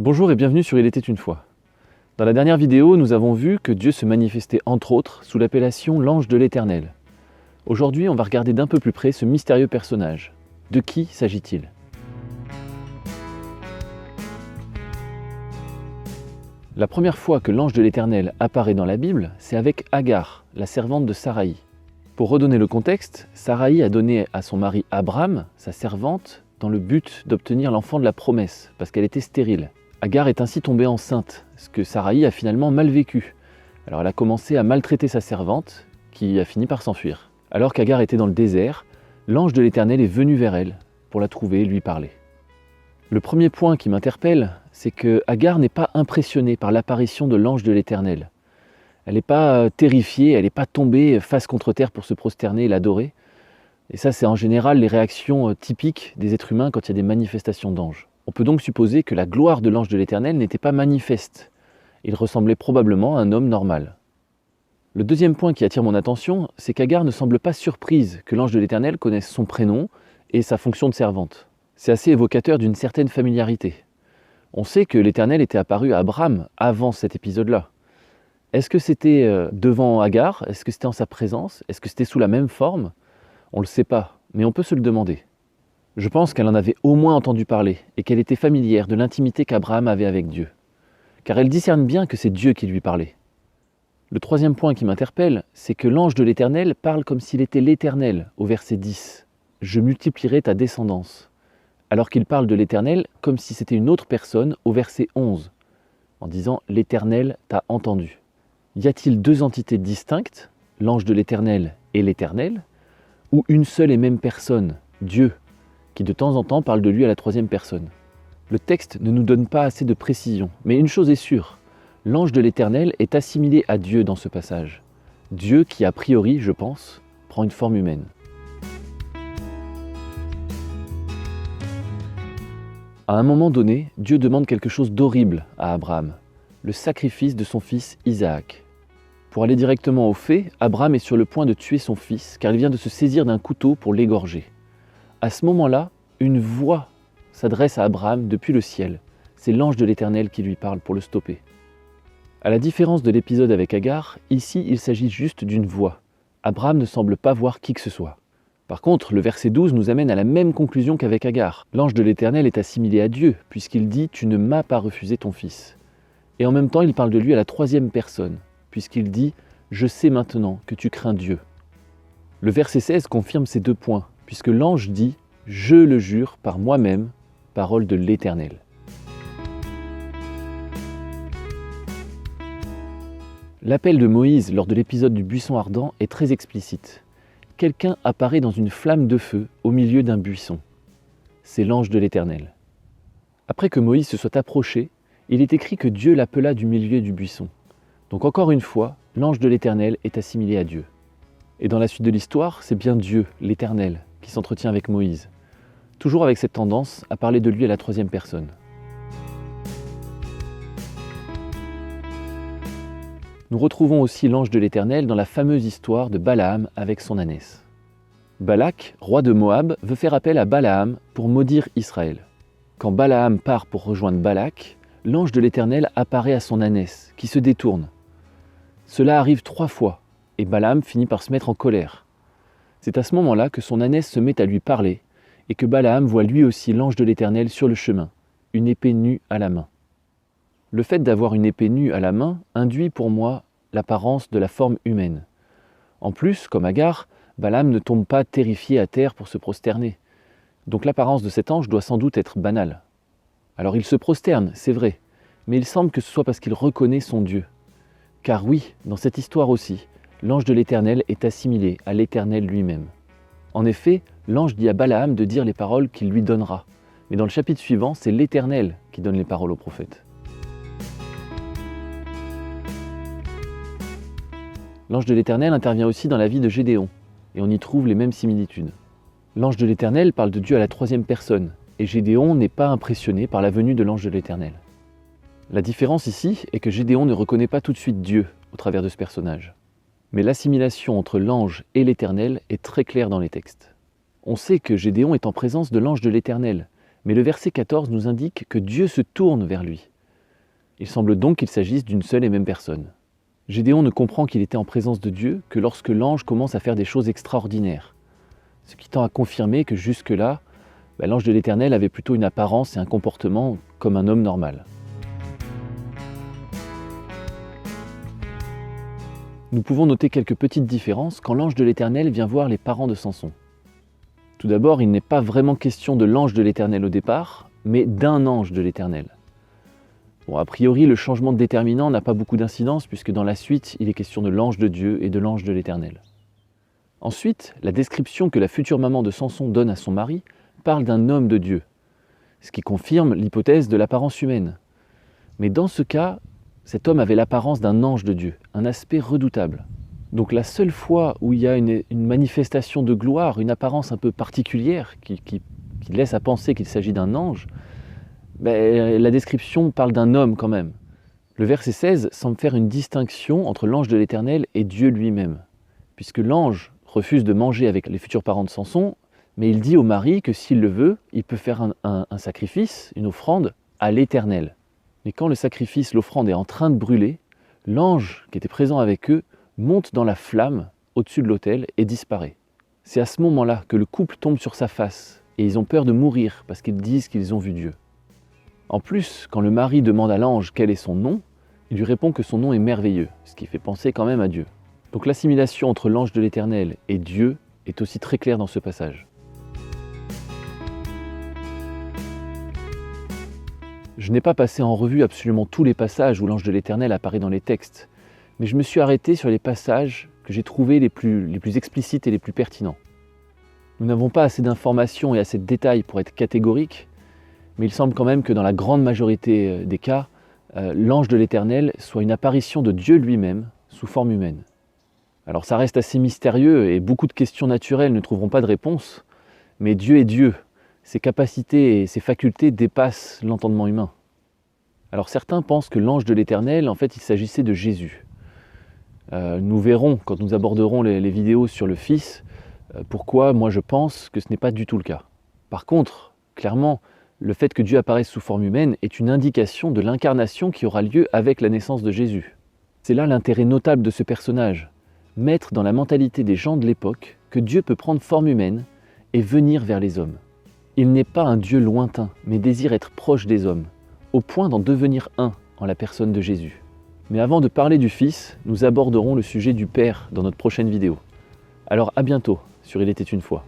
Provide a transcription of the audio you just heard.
Bonjour et bienvenue sur Il était une fois. Dans la dernière vidéo, nous avons vu que Dieu se manifestait entre autres sous l'appellation l'ange de l'Éternel. Aujourd'hui, on va regarder d'un peu plus près ce mystérieux personnage. De qui s'agit-il ? La première fois que l'ange de l'Éternel apparaît dans la Bible, c'est avec Agar, la servante de Saraï. Pour redonner le contexte, Saraï a donné à son mari Abram, sa servante, dans le but d'obtenir l'enfant de la promesse, parce qu'elle était stérile. Agar est ainsi tombée enceinte, ce que Saraï a finalement mal vécu. Alors elle a commencé à maltraiter sa servante, qui a fini par s'enfuir. Alors qu'Agar était dans le désert, l'ange de l'Éternel est venu vers elle, pour la trouver et lui parler. Le premier point qui m'interpelle, c'est que Agar n'est pas impressionnée par l'apparition de l'ange de l'Éternel. Elle n'est pas terrifiée, elle n'est pas tombée face contre terre pour se prosterner et l'adorer. Et ça, c'est en général les réactions typiques des êtres humains quand il y a des manifestations d'anges. On peut donc supposer que la gloire de l'ange de l'Éternel n'était pas manifeste. Il ressemblait probablement à un homme normal. Le deuxième point qui attire mon attention, c'est qu'Agar ne semble pas surprise que l'ange de l'Éternel connaisse son prénom et sa fonction de servante. C'est assez évocateur d'une certaine familiarité. On sait que l'Éternel était apparu à Abram avant cet épisode-là. Est-ce que c'était devant Agar ? Est-ce que c'était en sa présence ? Est-ce que c'était sous la même forme ? On ne le sait pas, mais on peut se le demander. Je pense qu'elle en avait au moins entendu parler et qu'elle était familière de l'intimité qu'Abraham avait avec Dieu. Car elle discerne bien que c'est Dieu qui lui parlait. Le troisième point qui m'interpelle, c'est que l'ange de l'Éternel parle comme s'il était l'Éternel au verset 10. « Je multiplierai ta descendance », alors qu'il parle de l'Éternel comme si c'était une autre personne au verset 11, en disant « l'Éternel t'a entendu ». Y a-t-il deux entités distinctes, l'ange de l'Éternel et l'Éternel, ou une seule et même personne, Dieu, qui de temps en temps parle de lui à la troisième personne? Le texte ne nous donne pas assez de précision, mais une chose est sûre, l'ange de l'Éternel est assimilé à Dieu dans ce passage. Dieu qui, a priori, je pense, prend une forme humaine. À un moment donné, Dieu demande quelque chose d'horrible à Abraham, le sacrifice de son fils Isaac. Pour aller directement au fait, Abraham est sur le point de tuer son fils, car il vient de se saisir d'un couteau pour l'égorger. À ce moment-là, une voix s'adresse à Abraham depuis le ciel. C'est l'ange de l'Éternel qui lui parle pour le stopper. À la différence de l'épisode avec Agar, ici il s'agit juste d'une voix. Abraham ne semble pas voir qui que ce soit. Par contre, le verset 12 nous amène à la même conclusion qu'avec Agar. L'ange de l'Éternel est assimilé à Dieu, puisqu'il dit « Tu ne m'as pas refusé ton fils ». Et en même temps, il parle de lui à la troisième personne, puisqu'il dit « Je sais maintenant que tu crains Dieu ». Le verset 16 confirme ces deux points, puisque l'ange dit « Je le jure par moi-même, parole de l'Éternel ». L'appel de Moïse lors de l'épisode du buisson ardent est très explicite. Quelqu'un apparaît dans une flamme de feu au milieu d'un buisson. C'est l'ange de l'Éternel. Après que Moïse se soit approché, il est écrit que Dieu l'appela du milieu du buisson. Donc encore une fois, l'ange de l'Éternel est assimilé à Dieu. Et dans la suite de l'histoire, c'est bien Dieu, l'Éternel, qui s'entretient avec Moïse. Toujours avec cette tendance à parler de lui à la troisième personne. Nous retrouvons aussi l'ange de l'Éternel dans la fameuse histoire de Balaam avec son ânesse. Balak, roi de Moab, veut faire appel à Balaam pour maudire Israël. Quand Balaam part pour rejoindre Balak, l'ange de l'Éternel apparaît à son ânesse, qui se détourne. Cela arrive 3 fois, et Balaam finit par se mettre en colère. C'est à ce moment-là que son ânesse se met à lui parler, et que Balaam voit lui aussi l'ange de l'Éternel sur le chemin, une épée nue à la main. Le fait d'avoir une épée nue à la main induit pour moi l'apparence de la forme humaine. En plus, comme Agar, Balaam ne tombe pas terrifié à terre pour se prosterner. Donc l'apparence de cet ange doit sans doute être banale. Alors il se prosterne, c'est vrai, mais il semble que ce soit parce qu'il reconnaît son Dieu. Car oui, dans cette histoire aussi, l'ange de l'Éternel est assimilé à l'Éternel lui-même. En effet, l'ange dit à Balaam de dire les paroles qu'il lui donnera. Mais dans le chapitre suivant, c'est l'Éternel qui donne les paroles au prophète. L'ange de l'Éternel intervient aussi dans la vie de Gédéon, et on y trouve les mêmes similitudes. L'ange de l'Éternel parle de Dieu à la troisième personne, et Gédéon n'est pas impressionné par la venue de l'ange de l'Éternel. La différence ici est que Gédéon ne reconnaît pas tout de suite Dieu au travers de ce personnage. Mais l'assimilation entre l'ange et l'Éternel est très claire dans les textes. On sait que Gédéon est en présence de l'ange de l'Éternel, mais le verset 14 nous indique que Dieu se tourne vers lui. Il semble donc qu'il s'agisse d'une seule et même personne. Gédéon ne comprend qu'il était en présence de Dieu que lorsque l'ange commence à faire des choses extraordinaires, ce qui tend à confirmer que jusque-là, l'ange de l'Éternel avait plutôt une apparence et un comportement comme un homme normal. Nous pouvons noter quelques petites différences quand l'ange de l'Éternel vient voir les parents de Samson. Tout d'abord, il n'est pas vraiment question de l'ange de l'Éternel au départ, mais d'un ange de l'Éternel. Bon, a priori, le changement de déterminant n'a pas beaucoup d'incidence puisque dans la suite, il est question de l'ange de Dieu et de l'ange de l'Éternel. Ensuite, la description que la future maman de Samson donne à son mari parle d'un homme de Dieu, ce qui confirme l'hypothèse de l'apparence humaine. Mais dans ce cas, cet homme avait l'apparence d'un ange de Dieu, un aspect redoutable. Donc la seule fois où il y a une manifestation de gloire, une apparence un peu particulière qui laisse à penser qu'il s'agit d'un ange, la description parle d'un homme quand même. Le verset 16 semble faire une distinction entre l'ange de l'Éternel et Dieu lui-même, puisque l'ange refuse de manger avec les futurs parents de Samson, mais il dit au mari que s'il le veut, il peut faire un sacrifice, une offrande à l'Éternel. Mais quand le sacrifice, l'offrande est en train de brûler, l'ange qui était présent avec eux monte dans la flamme au-dessus de l'autel et disparaît. C'est à ce moment-là que le couple tombe sur sa face et ils ont peur de mourir parce qu'ils disent qu'ils ont vu Dieu. En plus, quand le mari demande à l'ange quel est son nom, il lui répond que son nom est merveilleux, ce qui fait penser quand même à Dieu. Donc l'assimilation entre l'ange de l'Éternel et Dieu est aussi très claire dans ce passage. Je n'ai pas passé en revue absolument tous les passages où l'ange de l'Éternel apparaît dans les textes, mais je me suis arrêté sur les passages que j'ai trouvés les plus explicites et les plus pertinents. Nous n'avons pas assez d'informations et assez de détails pour être catégoriques, mais il semble quand même que dans la grande majorité des cas, l'ange de l'Éternel soit une apparition de Dieu lui-même sous forme humaine. Alors ça reste assez mystérieux et beaucoup de questions naturelles ne trouveront pas de réponse, mais Dieu est Dieu. Ses capacités et ses facultés dépassent l'entendement humain. Alors certains pensent que l'ange de l'Éternel, en fait, il s'agissait de Jésus. Nous verrons, quand nous aborderons les vidéos sur le Fils, pourquoi moi je pense que ce n'est pas du tout le cas. Par contre, clairement, le fait que Dieu apparaisse sous forme humaine est une indication de l'incarnation qui aura lieu avec la naissance de Jésus. C'est là l'intérêt notable de ce personnage, mettre dans la mentalité des gens de l'époque que Dieu peut prendre forme humaine et venir vers les hommes. Il n'est pas un Dieu lointain, mais désire être proche des hommes, au point d'en devenir un en la personne de Jésus. Mais avant de parler du Fils, nous aborderons le sujet du Père dans notre prochaine vidéo. Alors à bientôt sur Il était une fois.